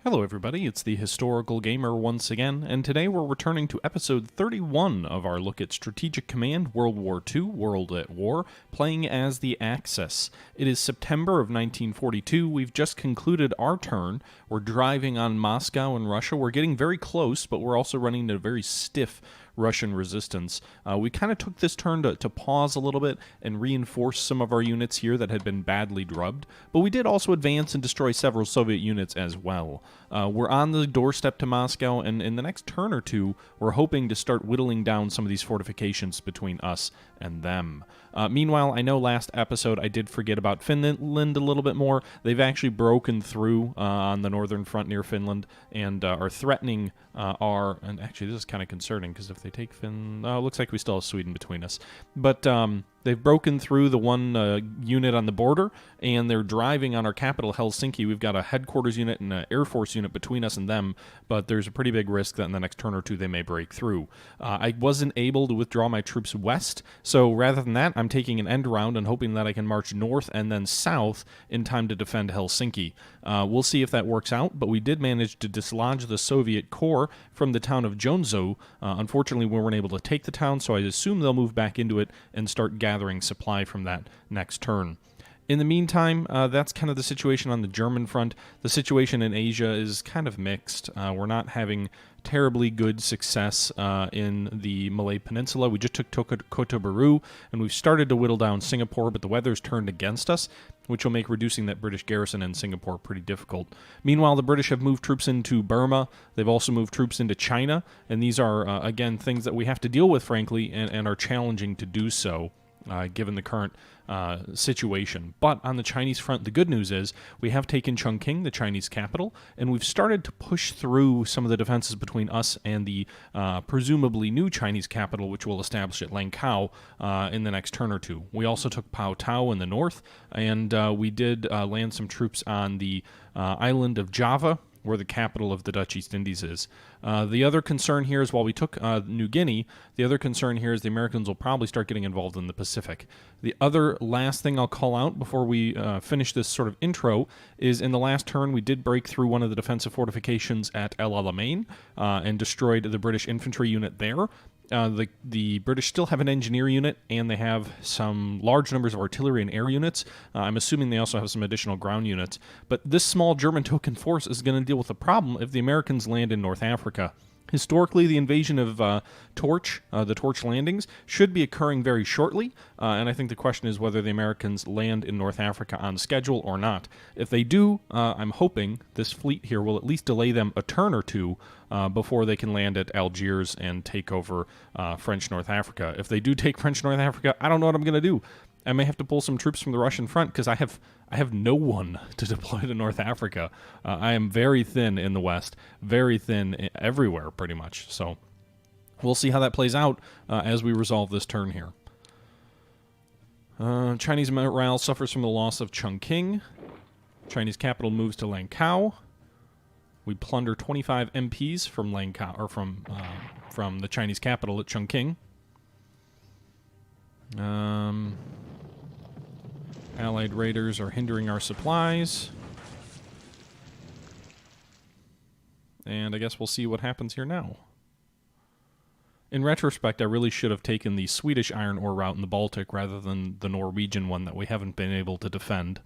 Hello everybody, it's the Historical Gamer once again, and today we're returning to episode 31 of our look at Strategic Command World War II, World at War, playing as the Axis. It is September of 1942, we've just concluded our turn, we're driving on Moscow in Russia, we're getting very close, but we're also running into a very stiff Russian resistance. We kind of took this turn to pause a little bit and reinforce some of our units here that had been badly drubbed, but we did also advance and destroy several Soviet units as well. We're on the doorstep to Moscow, and in the next turn or two, we're hoping to start whittling down some of these fortifications between us and them. Meanwhile, I know last episode I did forget about Finland a little bit more. They've actually broken through on the northern front near Finland and are threatening and actually this is kind of concerning because if they take Finland, it looks like we still have Sweden between us. But they've broken through the one unit on the border, and they're driving on our capital, Helsinki. We've got a headquarters unit and an Air Force unit between us and them, but there's a pretty big risk that in the next turn or two they may break through. I wasn't able to withdraw my troops west, so rather than that, I'm taking an end round and hoping that I can march north and then south in time to defend Helsinki. We'll see if that works out, but we did manage to dislodge the Soviet corps from the town of Jonzo. Unfortunately, we weren't able to take the town, so I assume they'll move back into it and start gathering supply from that next turn. In the meantime, that's kind of the situation on the German front. The situation in Asia is kind of mixed. We're not having terribly good success in the Malay Peninsula. We just took Kota Baru, and we've started to whittle down Singapore, but the weather's turned against us, which will make reducing that British garrison in Singapore pretty difficult. Meanwhile, the British have moved troops into Burma. They've also moved troops into China, and these are, again, things that we have to deal with, frankly, and are challenging to do so. Given the current situation. But on the Chinese front, the good news is we have taken Chongqing, the Chinese capital, and we've started to push through some of the defenses between us and the presumably new Chinese capital, which we'll establish at Langkao in the next turn or two. We also took Pao Tau in the north, and we did land some troops on the island of Java, where the capital of the Dutch East Indies is. The other concern here is while we took New Guinea, the other concern here is the Americans will probably start getting involved in the Pacific. The other last thing I'll call out before we finish this sort of intro is in the last turn we did break through one of the defensive fortifications at El-Alamein and destroyed the British infantry unit there. The British still have an engineer unit, and they have some large numbers of artillery and air units. I'm assuming they also have some additional ground units. But this small German token force is going to deal with the problem if the Americans land in North Africa. Historically, the invasion of Torch, the Torch landings, should be occurring very shortly, and I think the question is whether the Americans land in North Africa on schedule or not. If they do, I'm hoping this fleet here will at least delay them a turn or two before they can land at Algiers and take over French North Africa. If they do take French North Africa, I don't know what I'm going to do. I may have to pull some troops from the Russian front because I have no one to deploy to North Africa. I am very thin in the West, very thin everywhere pretty much. So we'll see how that plays out as we resolve this turn here. Chinese morale suffers from the loss of Chongqing. Chinese capital moves to Langkao. We plunder 25 MPs from Langkao, or from the Chinese capital at Chongqing. Allied raiders are hindering our supplies. And I guess we'll see what happens here now. In retrospect, I really should have taken the Swedish iron ore route in the Baltic rather than the Norwegian one that we haven't been able to defend.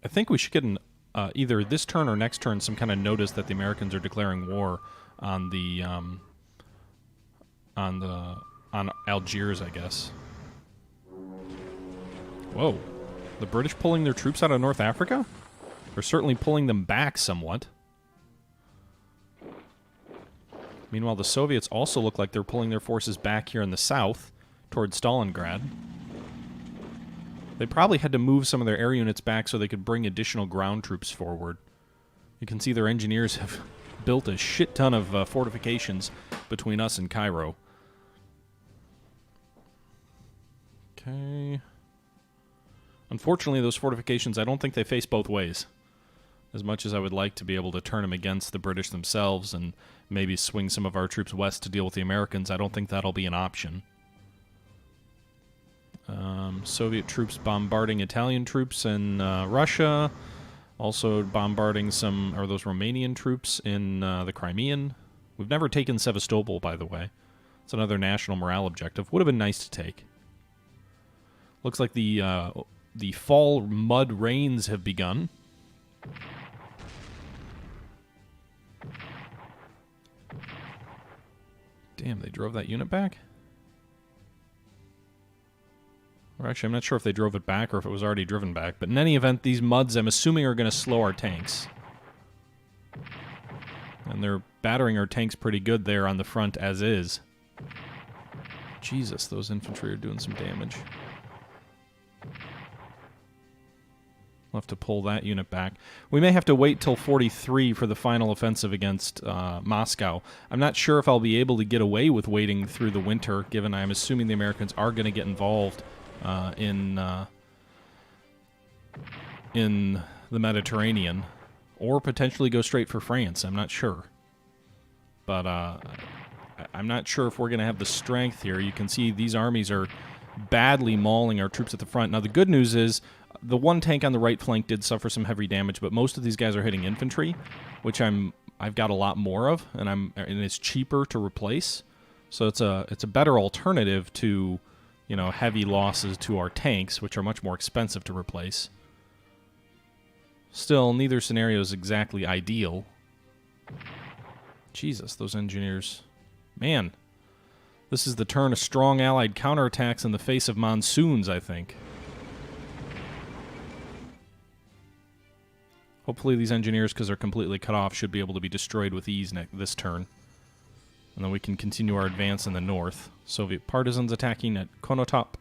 I think we should get either this turn or next turn some kind of notice that the Americans are declaring war on the on Algiers, I guess. Whoa. The British pulling their troops out of North Africa? They're certainly pulling them back somewhat. Meanwhile, the Soviets also look like they're pulling their forces back here in the south towards Stalingrad. They probably had to move some of their air units back so they could bring additional ground troops forward. You can see their engineers have built a shit ton of fortifications between us and Cairo. Okay. Unfortunately, those fortifications, I don't think they face both ways. As much as I would like to be able to turn them against the British themselves and maybe swing some of our troops west to deal with the Americans, I don't think that'll be an option. Soviet troops bombarding Italian troops in Russia. Also bombarding some, are those Romanian troops in the Crimean. We've never taken Sevastopol, by the way. It's another national morale objective. Would have been nice to take. Looks like the fall mud rains have begun. Damn, they drove that unit back? Or actually, I'm not sure if they drove it back or if it was already driven back. But in any event, these muds, I'm assuming, are going to slow our tanks. And they're battering our tanks pretty good there on the front as is. Jesus, those infantry are doing some damage. We'll have to pull that unit back. We may have to wait till 43 for the final offensive against Moscow. I'm not sure if I'll be able to get away with waiting through the winter, given I'm assuming the Americans are going to get involved in the Mediterranean, or potentially go straight for France. I'm not sure. But I'm not sure if we're going to have the strength here. You can see these armies are badly mauling our troops at the front. Now, the good news is the one tank on the right flank did suffer some heavy damage, but most of these guys are hitting infantry, which I've got a lot more of, and it's cheaper to replace. So it's a better alternative to, you know, heavy losses to our tanks, which are much more expensive to replace. Still, neither scenario is exactly ideal. Jesus, those engineers. Man, this is the turn of strong Allied counterattacks in the face of monsoons, I think. Hopefully these engineers, because they're completely cut off, should be able to be destroyed with ease this turn. And then we can continue our advance in the north. Soviet partisans attacking at Konotop.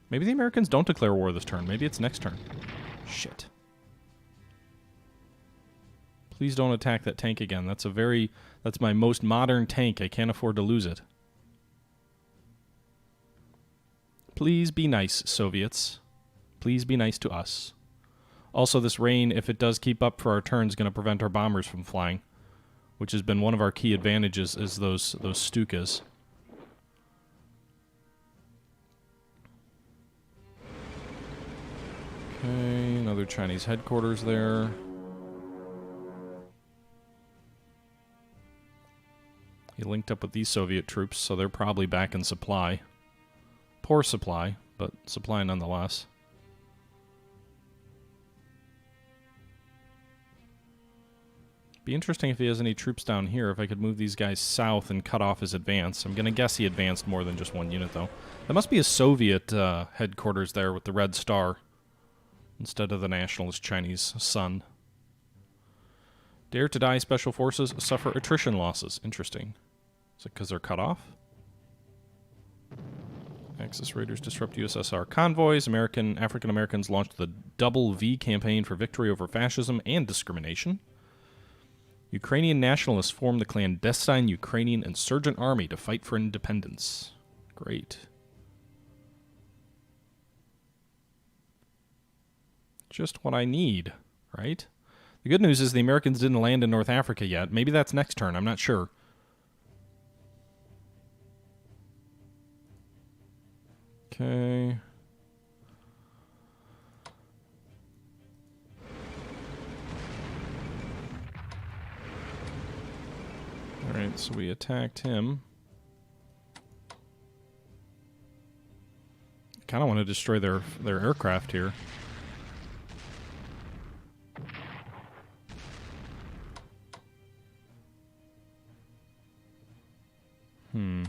Maybe the Americans don't declare war this turn. Maybe it's next turn. Shit. Please don't attack that tank again. That's my most modern tank. I can't afford to lose it. Please be nice, Soviets. Please be nice to us. Also, this rain, if it does keep up for our turn, is going to prevent our bombers from flying, which has been one of our key advantages, is those Stukas. Okay, another Chinese headquarters there. He linked up with these Soviet troops, so they're probably back in supply. Poor supply, but supply nonetheless. Be interesting if he has any troops down here, if I could move these guys south and cut off his advance. I'm going to guess he advanced more than just one unit, though. That must be a Soviet headquarters there with the red star, instead of the nationalist Chinese sun. Dare to die special forces suffer attrition losses. Interesting. Is it because they're cut off? Axis raiders disrupt USSR convoys. African Americans launched the Double V campaign for victory over fascism and discrimination. Ukrainian nationalists formed the clandestine Ukrainian Insurgent Army to fight for independence. Great. Just what I need, right? The good news is the Americans didn't land in North Africa yet. Maybe that's next turn. I'm not sure. Okay. Alright, so we attacked him. Kind of want to destroy their aircraft here. Hmm.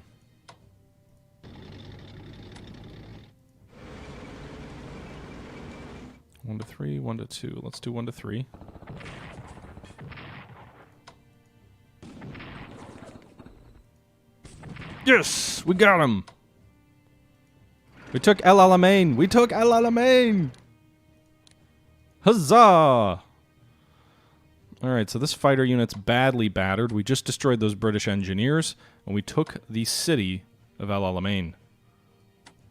1 to 3, 1 to 2. Let's do 1 to 3. Yes! We got him! We took El-Alamein! We took El-Alamein! Huzzah! Alright, so this fighter unit's badly battered. We just destroyed those British engineers, and we took the city of El-Alamein.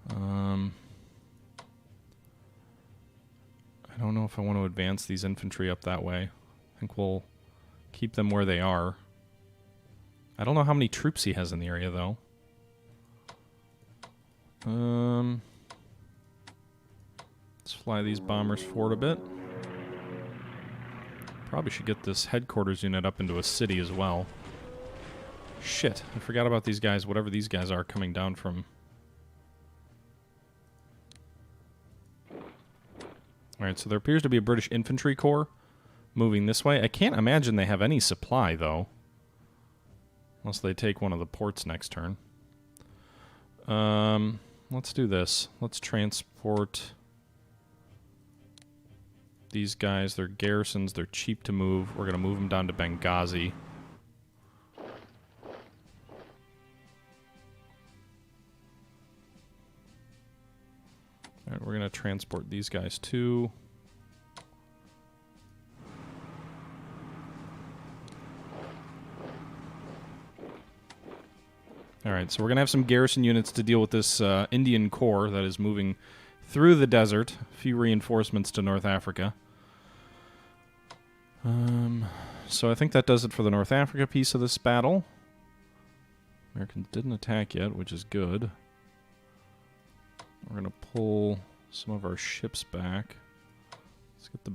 I don't know if I want to advance these infantry up that way. I think we'll keep them where they are. I don't know how many troops he has in the area, though. fly these bombers forward a bit. Probably should get this headquarters unit up into a city as well. Shit, I forgot about these guys, whatever these guys are coming down from. Alright, so there appears to be a British infantry corps moving this way. I can't imagine they have any supply, though. Unless they take one of the ports next turn. Let's do this. Let's transport these guys. They're garrisons. They're cheap to move. We're going to move them down to Benghazi. Alright, we're going to transport these guys too. Alright, so we're going to have some garrison units to deal with this Indian corps that is moving through the desert. A few reinforcements to North Africa. So I think that does it for the North Africa piece of this battle. Americans didn't attack yet, which is good. We're going to pull some of our ships back. Let's get the...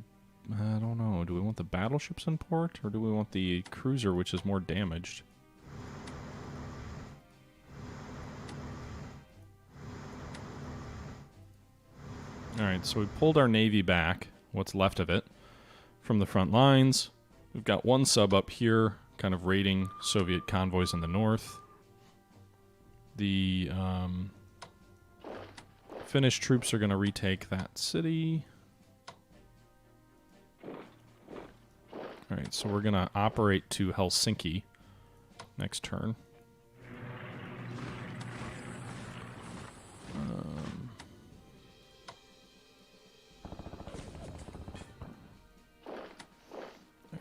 I don't know. Do we want the battleships in port? Or do we want the cruiser, which is more damaged? Alright, so we pulled our navy back, what's left of it, from the front lines. We've got one sub up here, kind of raiding Soviet convoys in the north. The Finnish troops are going to retake that city. Alright, so we're going to operate to Helsinki next turn.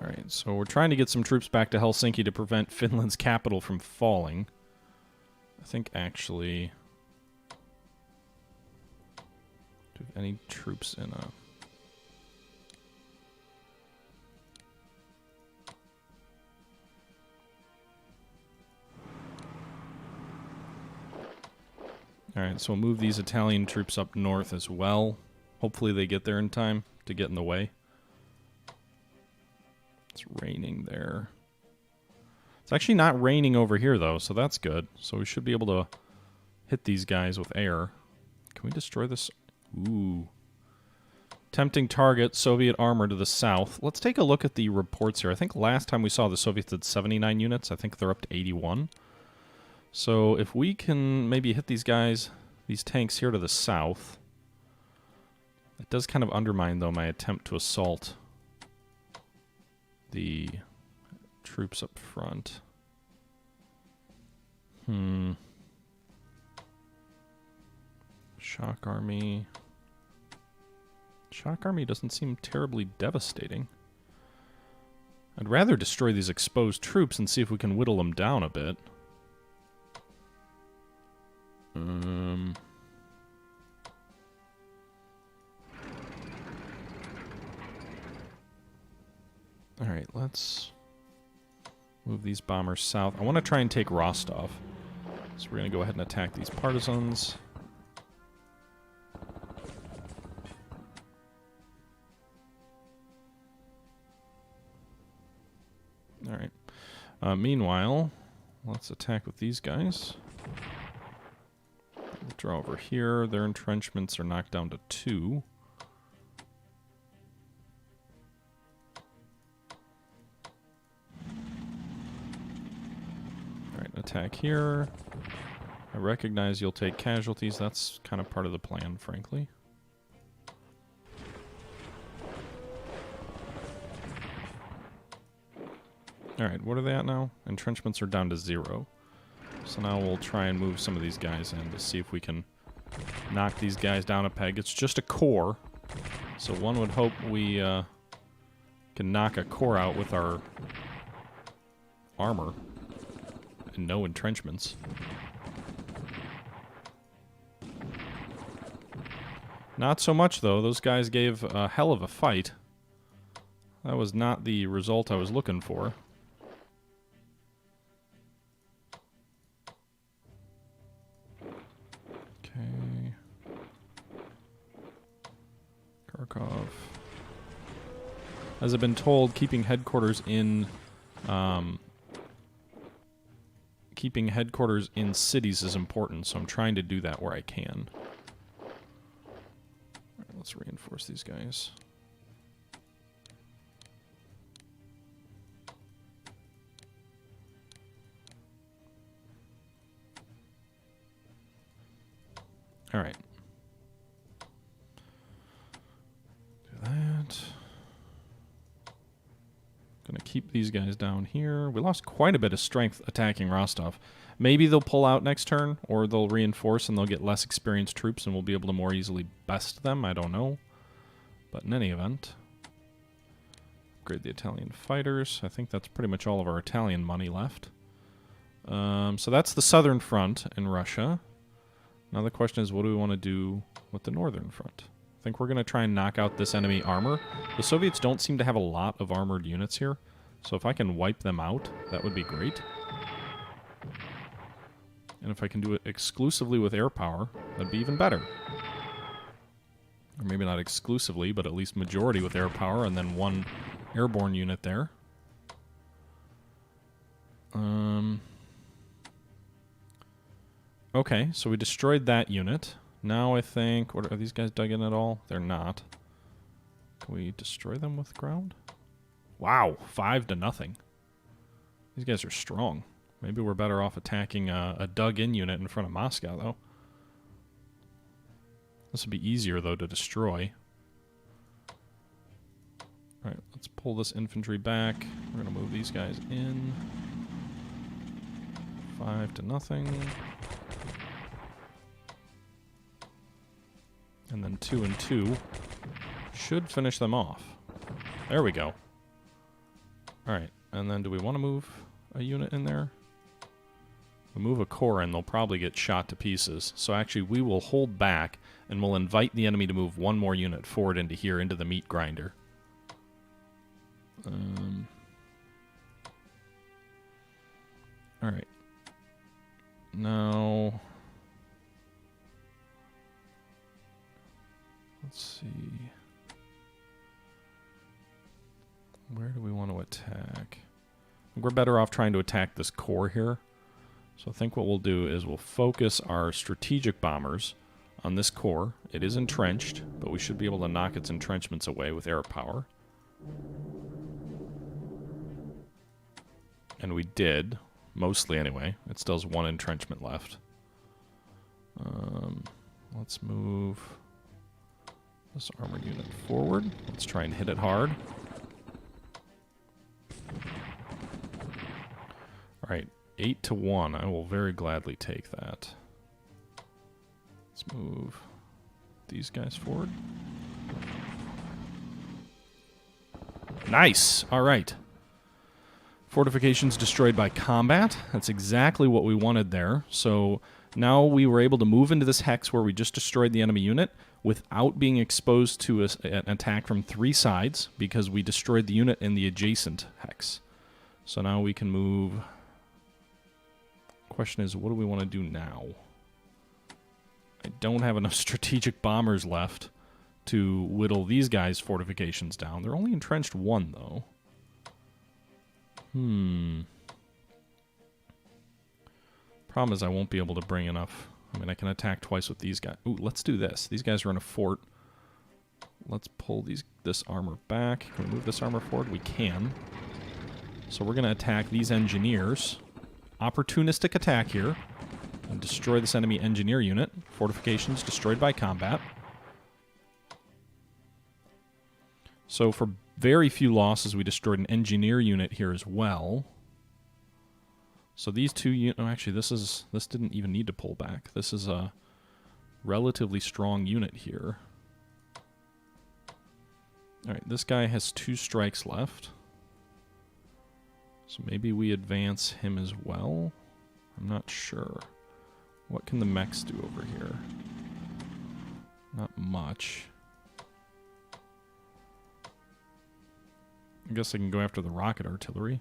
Alright, so we're trying to get some troops back to Helsinki to prevent Finland's capital from falling. I think actually... do we have any troops in a... Alright, so we'll move these Italian troops up north as well. Hopefully they get there in time to get in the way. It's raining there. It's actually not raining over here, though, so that's good. So we should be able to hit these guys with air. Can we destroy this? Ooh. Tempting target, Soviet armor to the south. Let's take a look at the reports here. I think last time we saw the Soviets had 79 units. I think they're up to 81. So if we can maybe hit these guys, these tanks here to the south. It does kind of undermine, though, my attempt to assault the troops up front. Shock Army. Shock Army doesn't seem terribly devastating. I'd rather destroy these exposed troops and see if we can whittle them down a bit. Alright, let's move these bombers south. I want to try and take Rostov. So we're going to go ahead and attack these partisans. Alright. Meanwhile, let's attack with these guys. We'll draw over here. Their entrenchments are knocked down to 2. Attack here. I recognize you'll take casualties. That's kind of part of the plan, frankly. Alright, what are they at now? Entrenchments are down to 0. So now we'll try and move some of these guys in to see if we can knock these guys down a peg. It's just a core, so one would hope we can knock a core out with our armor. And no entrenchments. Not so much, though. Those guys gave a hell of a fight. That was not the result I was looking for. Okay. Kharkov. As I've been told, keeping headquarters in cities is important, so I'm trying to do that where I can. Alright, let's reinforce these guys. Alright. Do that. Gonna keep these guys down here. We lost quite a bit of strength attacking Rostov. Maybe they'll pull out next turn, or they'll reinforce and they'll get less experienced troops and we'll be able to more easily best them. I don't know. But in any event, upgrade the Italian fighters. I think that's pretty much all of our Italian money left. So that's the southern front in Russia. Now the question is, what do we want to do with the northern front? I think we're going to try and knock out this enemy armor. The Soviets don't seem to have a lot of armored units here, so if I can wipe them out, that would be great. And if I can do it exclusively with air power, that'd be even better. Or maybe not exclusively, but at least majority with air power, and then one airborne unit there. Okay, so we destroyed that unit. Now I think... Are these guys dug in at all? They're not. Can we destroy them with ground? Wow, 5-0. These guys are strong. Maybe we're better off attacking a dug-in unit in front of Moscow, though. This would be easier, though, to destroy. Alright, let's pull this infantry back. We're going to move these guys in. 5-0. And then 2 and 2 should finish them off. There we go. Alright, and then do we want to move a unit in there? We move a corps in, they'll probably get shot to pieces. So actually we will hold back and we'll invite the enemy to move one more unit forward into here, into the meat grinder. Alright. Now... let's see. Where do we want to attack? We're better off trying to attack this core here. So I think what we'll do is we'll focus our strategic bombers on this core. It is entrenched, but we should be able to knock its entrenchments away with air power. And we did, mostly anyway. It still has one entrenchment left. Let's move this armored unit forward. Let's try and hit it hard. Alright, 8-1. I will very gladly take that. Let's move these guys forward. Nice! Alright. Fortifications destroyed by combat. That's exactly what we wanted there. So now we were able to move into this hex where we just destroyed the enemy unit without being exposed to an attack from 3 sides because we destroyed the unit in the adjacent hex. So now we can move... Question is, what do we want to do now? I don't have enough strategic bombers left to whittle these guys' fortifications down. They're only entrenched 1, though. Problem is I won't be able to bring enough. I mean, I can attack twice with these guys. Ooh, let's do this. These guys are in a fort. Let's pull this armor back. Can we move this armor forward? We can. So we're going to attack these engineers. Opportunistic attack here. And destroy this enemy engineer unit. Fortifications destroyed by combat. So for very few losses, we destroyed an engineer unit here as well. So these two units... Oh, actually, this didn't even need to pull back. This is a relatively strong unit here. Alright, this guy has 2 strikes left. So maybe we advance him as well? I'm not sure. What can the mechs do over here? Not much. I guess I can go after the rocket artillery.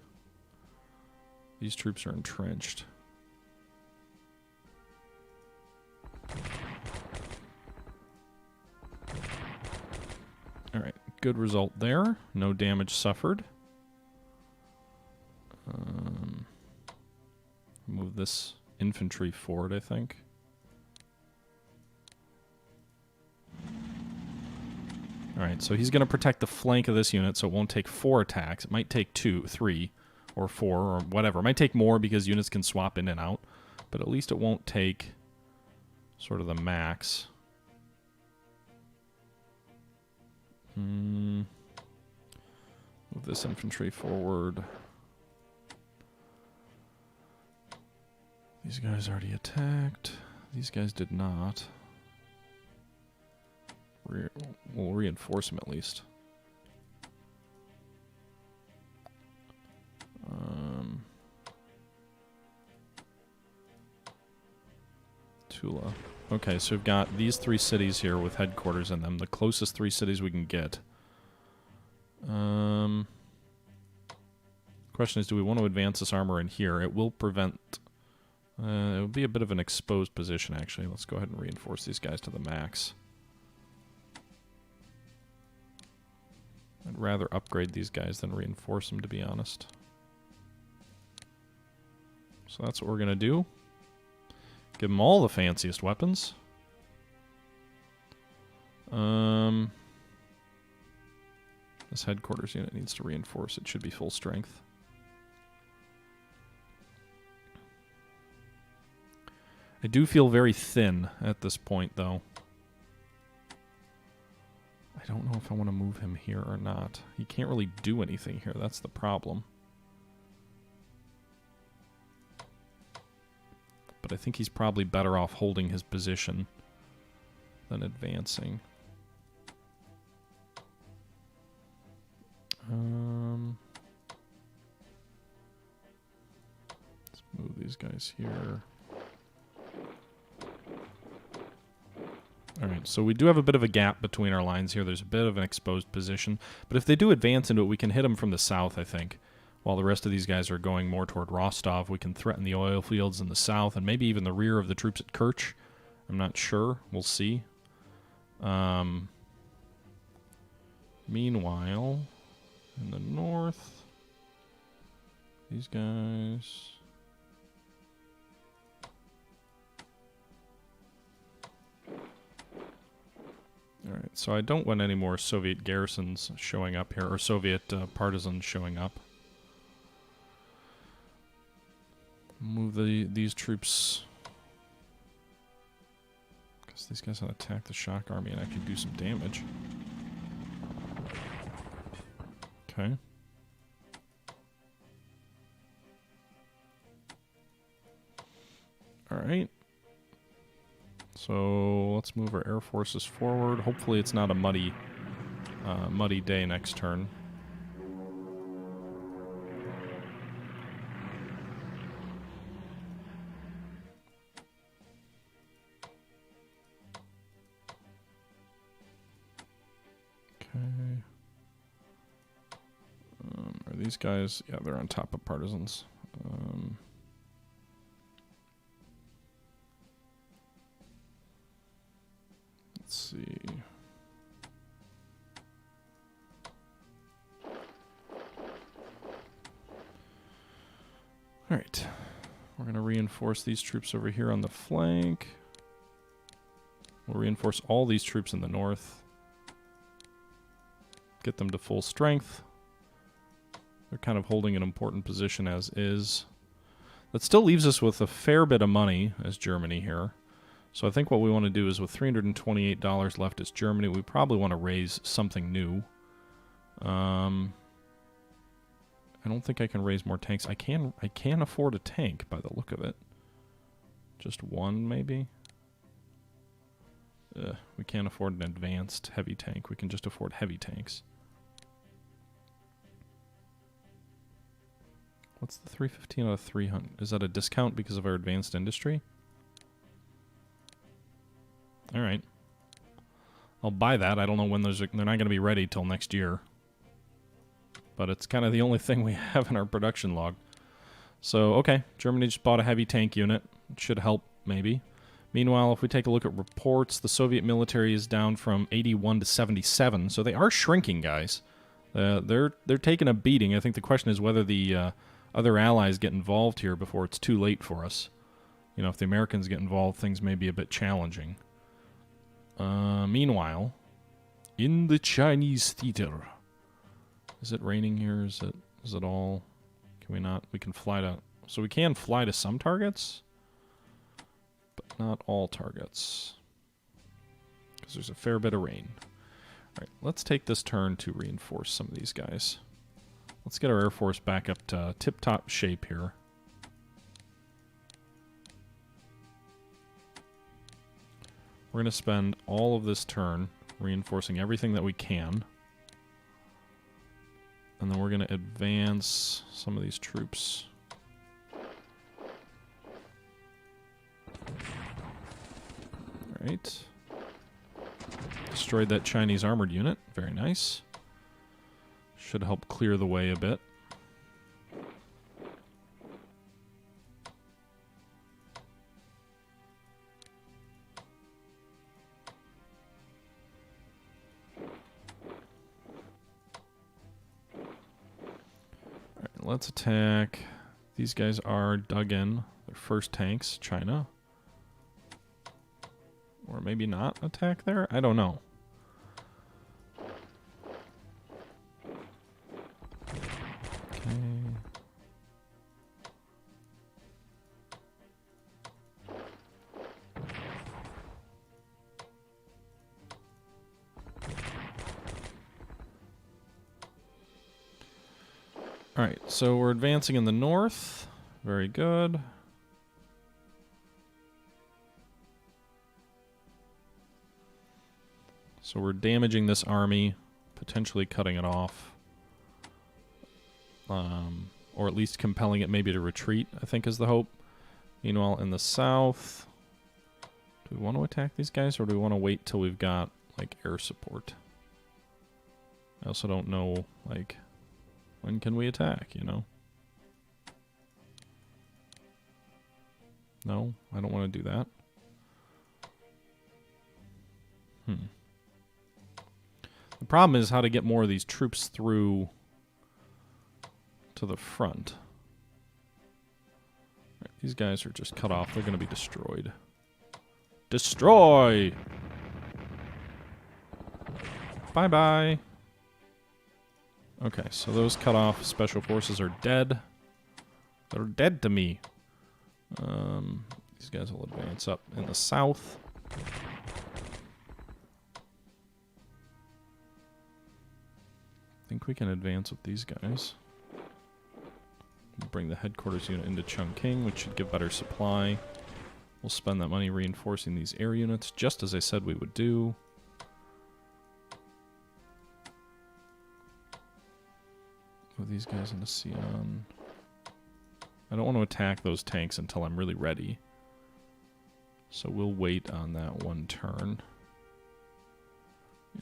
These troops are entrenched. Good result there. No damage suffered. Move this infantry forward, I think. Alright, so he's going to protect the flank of this unit, so it won't take 4 attacks. It might take 2, 3, or 4, or whatever. It might take more because units can swap in and out, but at least it won't take sort of the max. Move this infantry forward. These guys already attacked. These guys did not. We'll reinforce them at least. Tula. Okay, so we've got these 3 cities here with headquarters in them. The closest 3 cities we can get. Question is, do we want to advance this armor in here? It will prevent... it would be a bit of an exposed position, actually. Let's go ahead and reinforce these guys to the max. I'd rather upgrade these guys than reinforce them, to be honest. So that's what we're going to do. Give them all the fanciest weapons. This headquarters unit needs to reinforce. It should be full strength. I do feel very thin at this point, though. I don't know if I want to move him here or not. He can't really do anything here. That's the problem. But I think he's probably better off holding his position than advancing. Let's move these guys here. Alright, so we do have a bit of a gap between our lines here. There's a bit of an exposed position. But if they do advance into it, we can hit them from the south, I think. While the rest of these guys are going more toward Rostov, we can threaten the oil fields in the south and maybe even the rear of the troops at Kerch. I'm not sure. We'll see. Meanwhile, in the north, these guys... Alright, so I don't want any more Soviet garrisons showing up here, or Soviet partisans showing up. Move these troops... Because these guys want to attack the shock army and actually do some damage. Okay. Alright. So let's move our air forces forward. Hopefully it's not a muddy day next turn. Okay. Are these guys? Yeah, they're on top of partisans. Let's see. All right. We're going to reinforce these troops over here on the flank. We'll reinforce all these troops in the north. Get them to full strength. They're kind of holding an important position as is. That still leaves us with a fair bit of money as Germany here. So I think what we want to do is with $328 left as Germany, we probably want to raise something new. I don't think I can raise more tanks. I can afford a tank by the look of it. Just one, maybe? We can't afford an advanced heavy tank. We can just afford heavy tanks. What's the 315 out of 300? Is that a discount because of our advanced industry? All right. I'll buy that. I don't know when they're not going to be ready till next year. But it's kind of the only thing we have in our production log. So, okay. Germany just bought a heavy tank unit. It should help, maybe. Meanwhile, if we take a look at reports, the Soviet military is down from 81 to 77, so they are shrinking, guys. They're taking a beating. I think the question is whether the other allies get involved here before it's too late for us. You know, if the Americans get involved, things may be a bit challenging. Meanwhile, in the Chinese theater, is it raining here? Is it all? Can we not? We can fly to. So we can fly to some targets, but not all targets, because there's a fair bit of rain. All right, let's take this turn to reinforce some of these guys. Let's get our Air Force back up to tip-top shape here. We're going to spend all of this turn reinforcing everything that we can. And then we're going to advance some of these troops. Alright. Destroyed that Chinese armored unit. Very nice. Should help clear the way a bit. Alright, let's attack. These guys are dug in. Their first tanks, China. Or maybe not attack there? I don't know. Okay. Alright, so we're advancing in the north. Very good. So we're damaging this army, potentially cutting it off. Or at least compelling it maybe to retreat, I think is the hope. Meanwhile, in the south, do we want to attack these guys, or do we want to wait till we've got, like, air support? I also don't know, like, when can we attack, you know? No, I don't want to do that. The problem is how to get more of these troops through to the front. Right, these guys are just cut off. They're going to be destroyed. Destroy! Bye-bye. Okay, so those cut off special forces are dead. They're dead to me. These guys will advance up in the south. I think we can advance with these guys. Bring the headquarters unit into Chongqing, which should give better supply. We'll spend that money reinforcing these air units, just as I said we would do. Move these guys into Xi'an. I don't want to attack those tanks until I'm really ready. So we'll wait on that one turn.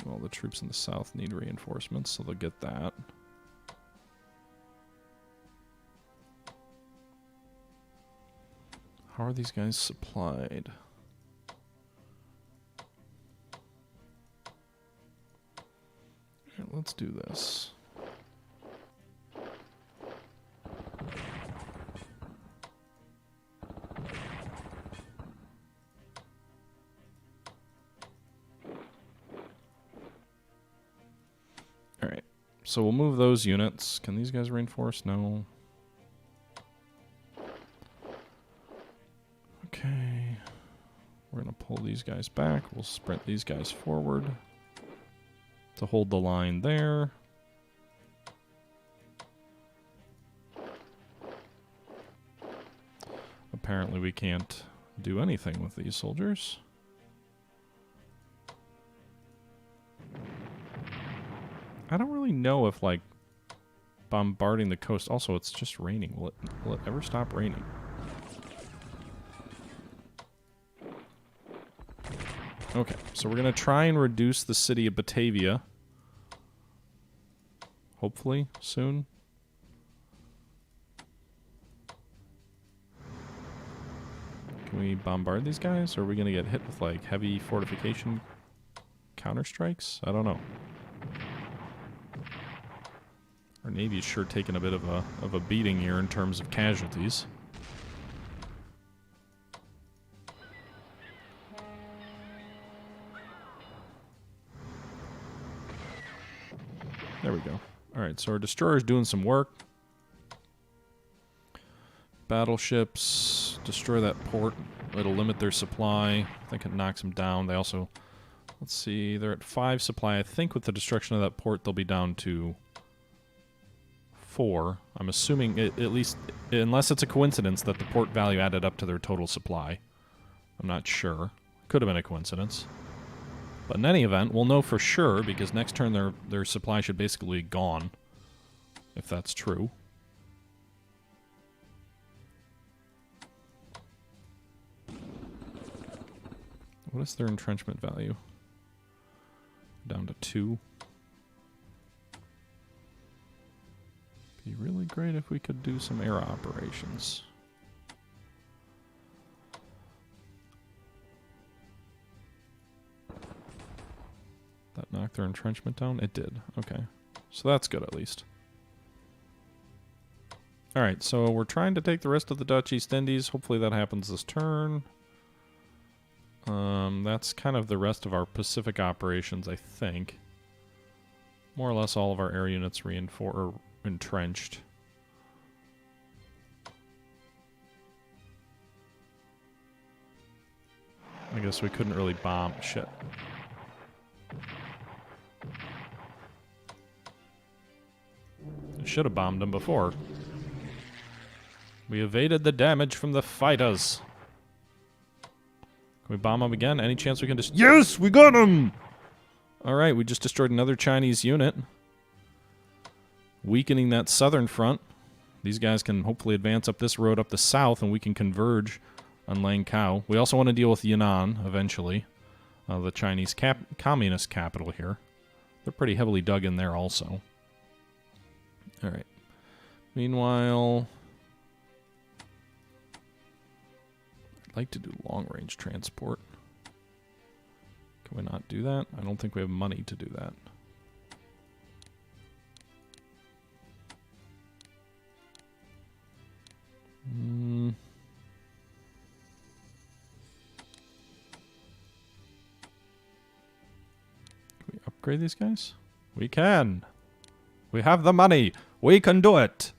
Well, the troops in the south need reinforcements, so they'll get that. How are these guys supplied? Here, let's do this. Alright, so we'll move those units. Can these guys reinforce? No. Okay. We're going to pull these guys back. We'll sprint these guys forward to hold the line there. Apparently we can't do anything with these soldiers. I don't really know if, like, bombarding the coast... Also, it's just raining. Will it ever stop raining? Okay, so we're going to try and reduce the city of Batavia. Hopefully, soon. Can we bombard these guys, or are we going to get hit with, like, heavy fortification counterstrikes? I don't know. Our Navy's sure taking a bit of a beating here in terms of casualties. There we go. Alright, so our destroyer's doing some work. Battleships, destroy that port. It'll limit their supply. I think it knocks them down. They also, let's see, they're at 5 supply. I think with the destruction of that port, they'll be down to 4. I'm assuming, at least, unless it's a coincidence that the port value added up to their total supply. I'm not sure. Could have been a coincidence. But in any event, we'll know for sure, because next turn their supply should basically be gone. If that's true. What is their entrenchment value? Down to 2. Be really great if we could do some air operations. That knocked their entrenchment down? It did. Okay. So that's good at least. Alright, so we're trying to take the rest of the Dutch East Indies. Hopefully that happens this turn. That's kind of the rest of our Pacific operations, I think. More or less all of our air units entrenched. I guess we couldn't really bomb. Shit. I should have bombed them before. We evaded the damage from the fighters. Can we bomb them again? Any chance we can just... Yes! We got them! Alright, we just destroyed another Chinese unit. Weakening that southern front. These guys can hopefully advance up this road up the south, and we can converge on Langkao. We also want to deal with Yunnan, eventually. The Chinese communist capital here. They're pretty heavily dug in there also. Alright. Meanwhile... I'd like to do long-range transport. Can we not do that? I don't think we have money to do that. Can we upgrade these guys? We can! We have the money! We can do it!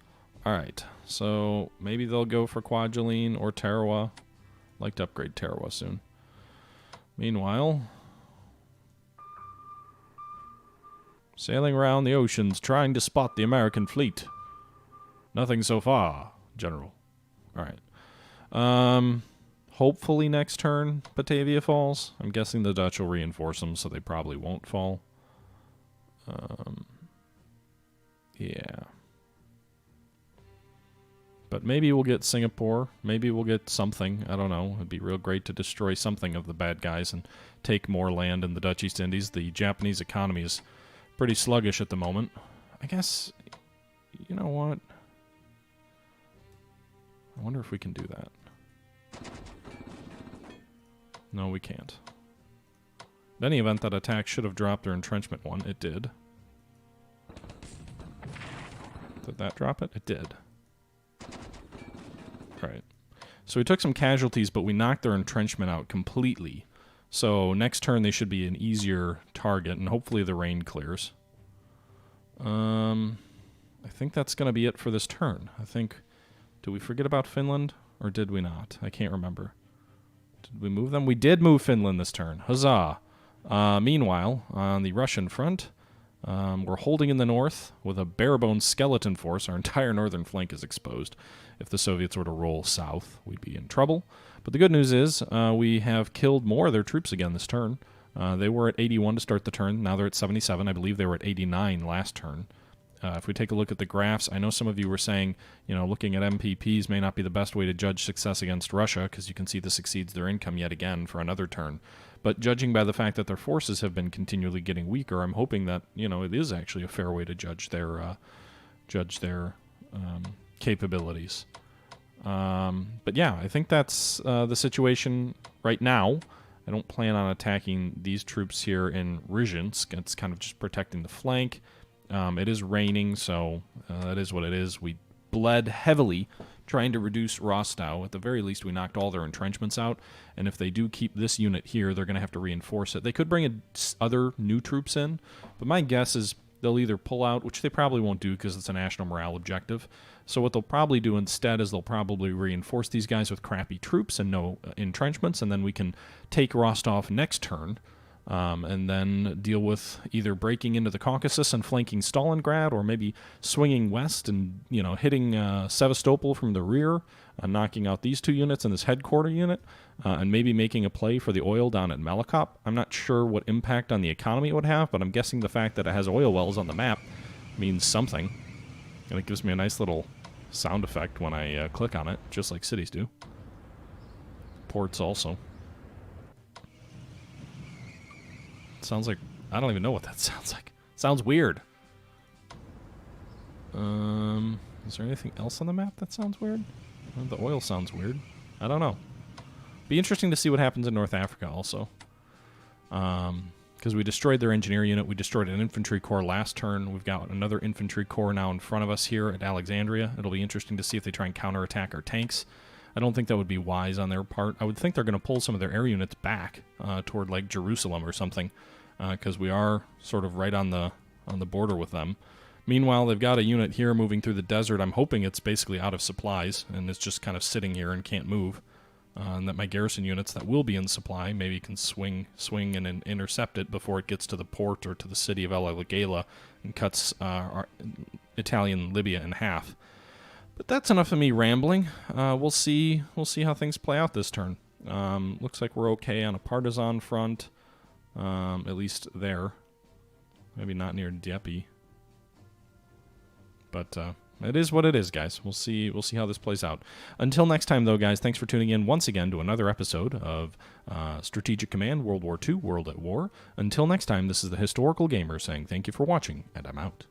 Alright, so maybe they'll go for Kwajalein or Tarawa. I'd like to upgrade Tarawa soon. Meanwhile, sailing around the oceans trying to spot the American fleet. Nothing so far, General. Alright. Hopefully next turn Batavia falls. I'm guessing the Dutch will reinforce them, so they probably won't fall. Yeah. But maybe we'll get Singapore. Maybe we'll get something. I don't know. It'd be real great to destroy something of the bad guys and take more land in the Dutch East Indies. The Japanese economy is pretty sluggish at the moment. I guess, you know what? I wonder if we can do that. No, we can't. In any event, that attack should have dropped their entrenchment one. It did. Did that drop it? It did. Right. So we took some casualties, but we knocked their entrenchment out completely. So next turn they should be an easier target, and hopefully the rain clears. I think that's going to be it for this turn. I think... Did we forget about Finland, or did we not? I can't remember. Did we move them? We did move Finland this turn. Huzzah! Meanwhile, on the Russian front, we're holding in the north with a bare-bones skeleton force. Our entire northern flank is exposed. If the Soviets were to roll south, we'd be in trouble. But the good news is we have killed more of their troops again this turn. They were at 81 to start the turn. Now they're at 77. I believe they were at 89 last turn. If we take a look at the graphs, I know some of you were saying, you know, looking at MPPs may not be the best way to judge success against Russia, because you can see this exceeds their income yet again for another turn. But judging by the fact that their forces have been continually getting weaker, I'm hoping that, you know, it is actually a fair way to judge their capabilities. But yeah, I think that's the situation right now. I don't plan on attacking these troops here in Rizhinsk. It's kind of just protecting the flank. It is raining, so that is what it is. We bled heavily trying to reduce Rostov. At the very least, we knocked all their entrenchments out, and if they do keep this unit here, they're going to have to reinforce it. They could bring other new troops in, but my guess is they'll either pull out, which they probably won't do because it's a national morale objective. So what they'll probably do instead is they'll probably reinforce these guys with crappy troops and no entrenchments, and then we can take Rostov next turn, and then deal with either breaking into the Caucasus and flanking Stalingrad, or maybe swinging west and hitting Sevastopol from the rear, knocking out these two units and this headquarter unit, and maybe making a play for the oil down at Melikop. I'm not sure what impact on the economy it would have, but I'm guessing the fact that it has oil wells on the map means something, and it gives me a nice little sound effect when I click on it, just like cities do. Ports also. Sounds like, I don't even know what that sounds like. Sounds weird. Is there anything else on the map that sounds weird? Well, the oil sounds weird. I don't know. Be interesting to see what happens in North Africa also. Because we destroyed their engineer unit. We destroyed an infantry corps last turn. We've got another infantry corps now in front of us here at Alexandria. It'll be interesting to see if they try and counterattack our tanks. I don't think that would be wise on their part. I would think they're going to pull some of their air units back toward like Jerusalem or something, because we are sort of right on the border with them. Meanwhile, they've got a unit here moving through the desert. I'm hoping it's basically out of supplies and it's just kind of sitting here and can't move. And that my garrison units that will be in supply maybe can swing and intercept it before it gets to the port or to the city of El-Alamein and cuts our Italian Libya in half. But that's enough of me rambling. We'll see how things play out this turn. Looks like we're okay on a partisan front, at least there. Maybe not near Dieppe. But it is what it is, guys. We'll see how this plays out. Until next time, though, guys, thanks for tuning in once again to another episode of Strategic Command World War II World at War. Until next time, this is the Historical Gamer saying thank you for watching, and I'm out.